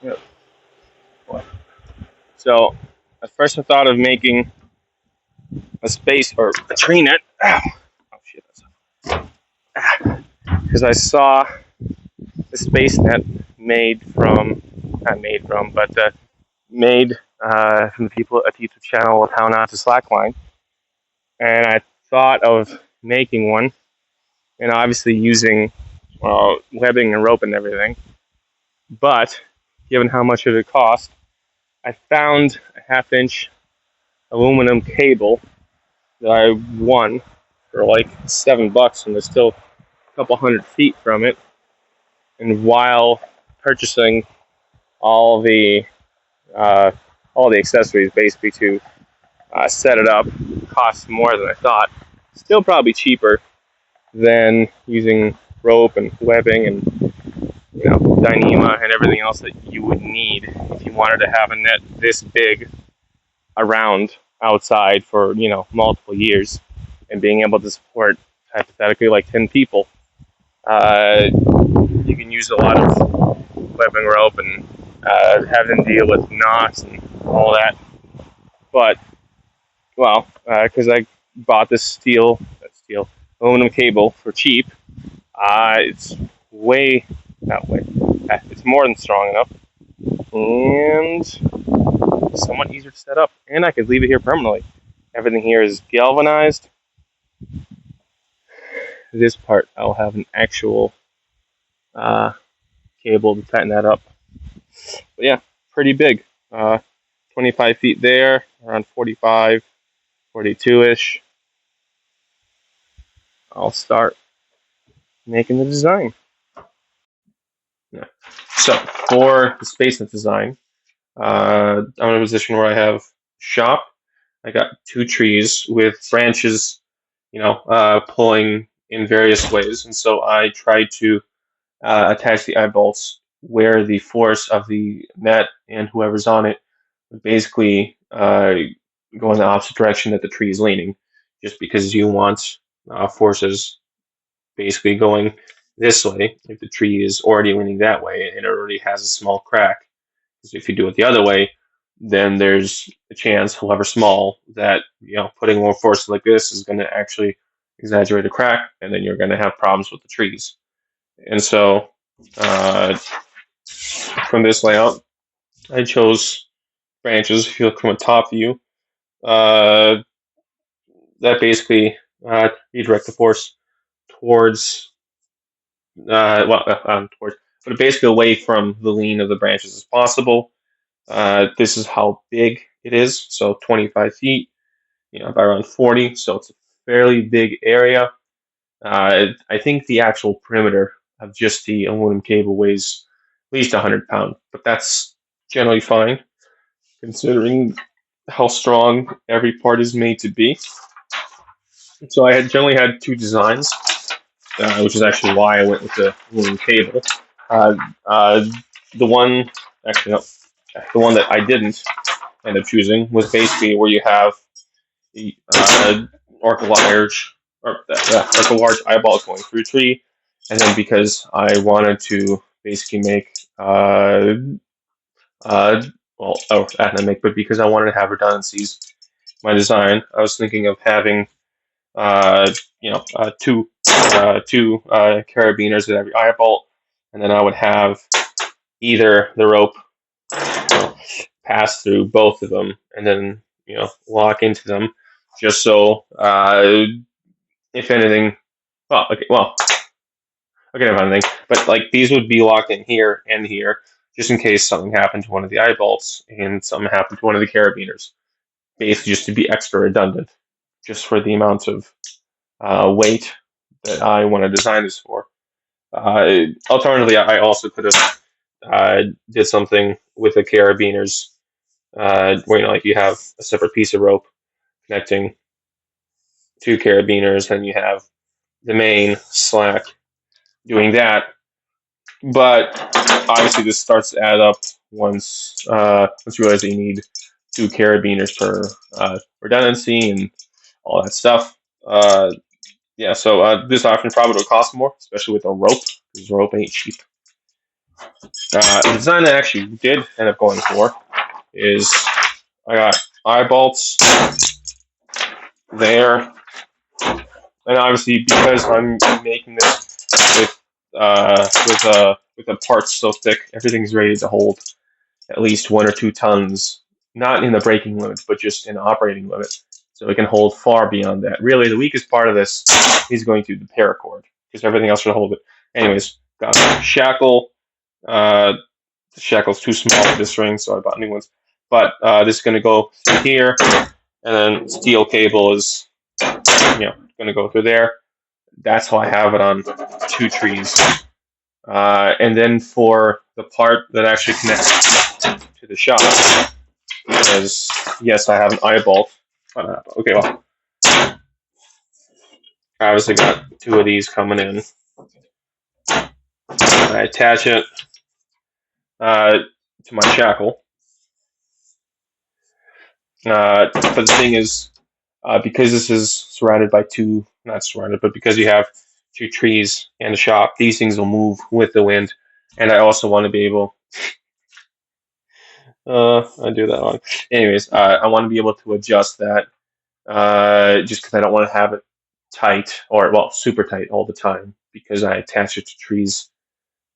Yep. So at first I thought of making a space or a tree net. Ow. Oh shit! Because I saw the space net made from, not made from, but made from the people at the YouTube channel of How Not to Slackline, and I thought of making one, and obviously using webbing and rope and everything. But given how much it would cost, I found a half-inch aluminum cable that I won for like $7, and there's still a couple hundred feet from it. And while purchasing all the uh, all the accessories basically to set it up, cost more than I thought. Still probably cheaper than using rope and webbing and Dyneema and everything else that you would need if you wanted to have a net this big around outside for multiple years and being able to support hypothetically like 10 people. Uh, you can use a lot of webbing rope and have them deal with knots and all that. But because I bought this steel aluminum cable for cheap, it's way not way. It's more than strong enough and somewhat easier to set up. And I could leave it here permanently. Everything here is galvanized. This part, I'll have an actual uh, cable to tighten that up. But yeah, pretty big. 25 feet there, around 45, 42-ish. I'll start making the design. Yeah. So for the spacenet design, I'm in a position where I have shop. I got two trees with branches, pulling in various ways, and so I tried to attach the eye bolts where the force of the net and whoever's on it would basically go in the opposite direction that the tree is leaning, just because you want forces basically going this way if the tree is already leaning that way and it already has a small crack. Because if you do it the other way, then there's a chance, however small, that putting more force like this is going to actually exaggerate a crack, and then you're going to have problems with the trees. And so, from this layout, I chose branches. If you look from a top view, uh, that basically redirect the force towards towards, but basically away from the lean of the branches as possible. This is how big it is, so 25 feet, by around 40, so it's a fairly big area. I think the actual perimeter of just the aluminum cable weighs at least 100 pounds, but that's generally fine considering how strong every part is made to be. So I had generally had two designs, which is actually why I went with the aluminum cable. Uh, uh, the one, actually, no, the one that I didn't end up choosing was basically where you have the arc a large like a large eyeball going through a tree, and then because I wanted to basically make but because I wanted to have redundancies, my design, I was thinking of having two carabiners at every eyeball, and then I would have either the rope pass through both of them, and then lock into them, just so if anything, okay, if anything, but like these would be locked in here and here, just in case something happened to one of the eyebolts and something happened to one of the carabiners, basically just to be extra redundant, just for the amount of weight that I want to design this for. Alternatively, I also could have did something with the carabiners, where like you have a separate piece of rope connecting two carabiners, and you have the main slack doing that. But obviously, this starts to add up once you realize that you need two carabiners per redundancy and all that stuff. Yeah, so this option probably will cost more, especially with a rope, because rope ain't cheap. The design I actually did end up going for is I got eye bolts there, and obviously because I'm making this with with a parts so thick, everything's ready to hold at least 1 or 2 tons, not in the braking limit, but just in operating limit. So it can hold far beyond that. Really, the weakest part of this is going to be the paracord, because everything else should hold it. Anyways, got a shackle. The shackle's too small for this ring, so I bought new ones. But this is going to go through here, and then steel cable is, going to go through there. That's how I have it on 2 trees. And then for the part that actually connects to the shop, because yes, I have an eye bolt. Okay, well, I obviously got 2 of these coming in. I attach it to my shackle. But the thing is, because this is surrounded by not surrounded, but because you have 2 trees and a shop, these things will move with the wind. And I also want to be able, I do that wrong. Anyways, I want to be able to adjust that, just because I don't want to have it tight or, well, super tight all the time, because I attach it to trees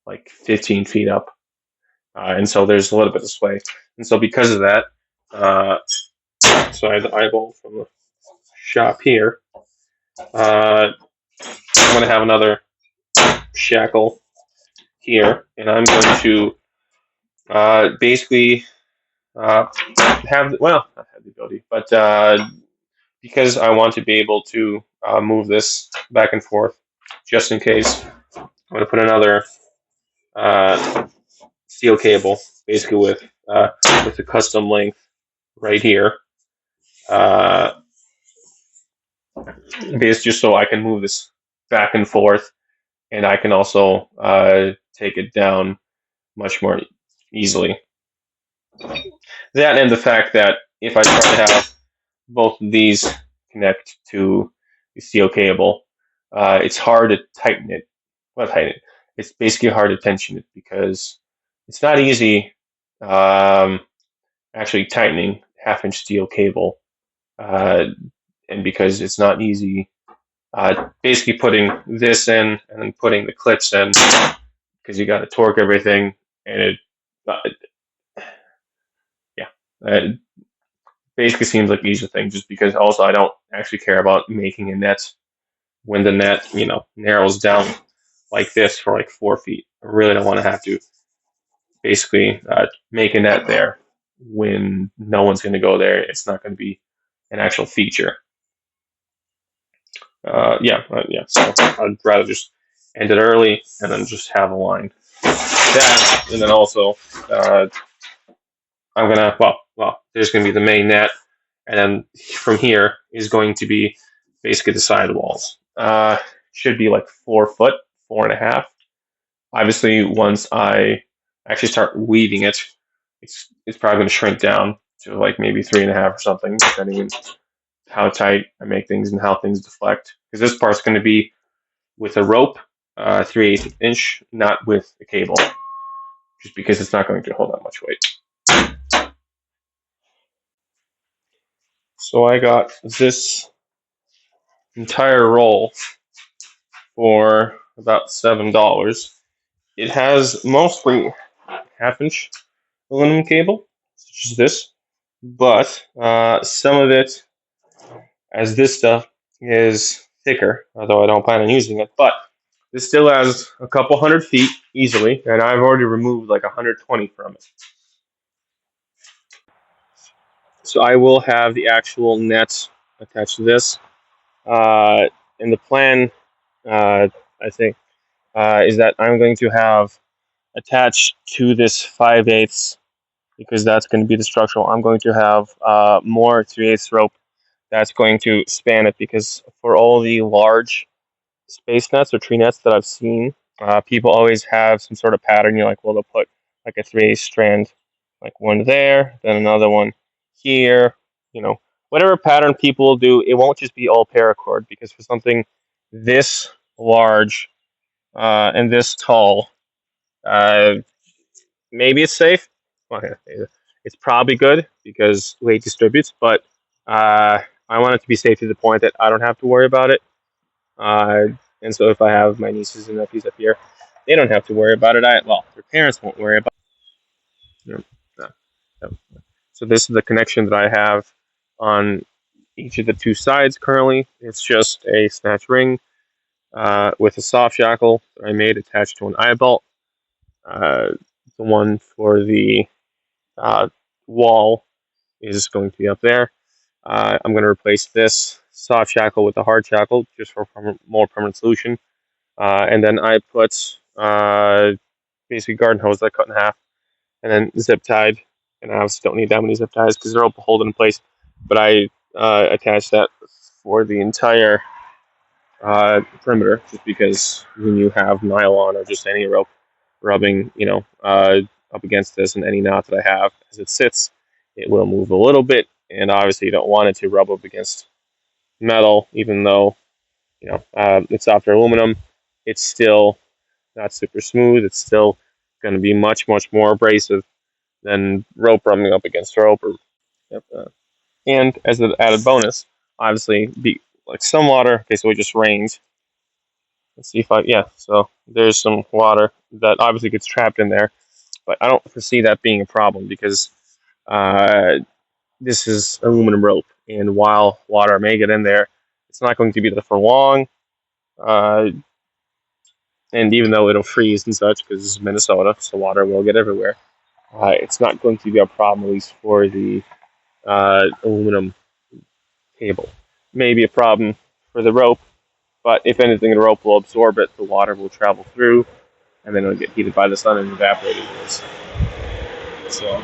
like 15 feet up. And so there's a little bit of sway. And so because of that, so I have the eyeball from the shop here. I'm going to have another shackle here, and I'm going to basically have, well, not have the ability, but because I want to be able to move this back and forth, just in case, I'm going to put another steel cable, basically with a custom length right here. Basically, just so I can move this back and forth, and I can also take it down much more easily. That and the fact that if I try to have both of these connect to the steel cable, it's hard to tighten it. Well, tighten it. It's basically hard to tension it, because it's not easy actually tightening half-inch steel cable, and because it's not easy basically putting this in and then putting the clips in, because you got to torque everything, and uh, yeah, it basically seems like the easier thing, just because also I don't actually care about making a net when the net, narrows down like this for like 4 feet. I really don't want to have to basically make a net there when no one's going to go there. It's not going to be an actual feature. Yeah. So I'd rather just end it early and then just have a line. That, and then also I'm gonna, there's gonna be the main net, and then from here is going to be basically the sidewalls. Should be like 4 foot, 4.5. Obviously, once I actually start weaving it, it's probably going to shrink down to like maybe 3.5 or something, depending on how tight I make things and how things deflect. Because this part's going to be with a rope, 3/8 inch, not with a cable, just because it's not going to hold that much weight. So I got this entire roll for about $7. It has mostly half-inch aluminum cable, such as this, but some of it, as this stuff, is thicker, although I don't plan on using it. But this still has a couple 100 feet easily, and I've already removed like 120 from it. So I will have the actual net attached to this. And the plan, I think, is that I'm going to have attached to this 5/8, because that's going to be the structural. I'm going to have more 3/8 rope that's going to span it, because for all the large space nets or tree nets that I've seen, people always have some sort of pattern. You're like, well, they'll put like a 3/8 strand, like one there, then another one here. Whatever pattern people do, it won't just be all paracord, because for something this large and this tall, Uh, Maybe it's safe. Well, yeah, it's probably good because weight distributes, but I want it to be safe to the point that I don't have to worry about it. Uh, and so if I have my nieces and nephews up here, they don't have to worry about it. Well, their parents won't worry about it. So this is the connection that I have on each of the two sides currently. It's just a snatch ring with a soft shackle that I made attached to an eye bolt. Uh, the one for the uh, wall is going to be up there. I'm going to replace this soft shackle with a hard shackle just for more permanent solution. And then I put basically garden hose that I cut in half and then zip tied. And I obviously don't need that many zip ties because they're all holding in place. But I attach that for the entire perimeter just because when you have nylon or just any rope rubbing, up against this and any knot that I have as it sits, it will move a little bit. And obviously, you don't want it to rub up against metal, even though it's softer aluminum. It's still not super smooth. It's still going to be much, much more abrasive than rope rubbing up against rope. Yep, and as an added bonus, obviously, be like some water. Okay, so it just rained. Let's see if yeah. So there's some water that obviously gets trapped in there, but I don't foresee that being a problem because uh, this is aluminum rope, and while water may get in there, it's not going to be there for long. Uh, and even though it'll freeze and such, because this is Minnesota, so water will get everywhere, it's not going to be a problem, at least for the aluminum cable. Maybe a problem for the rope, but if anything, the rope will absorb it, the water will travel through, and then it'll get heated by the sun and evaporate anyways. So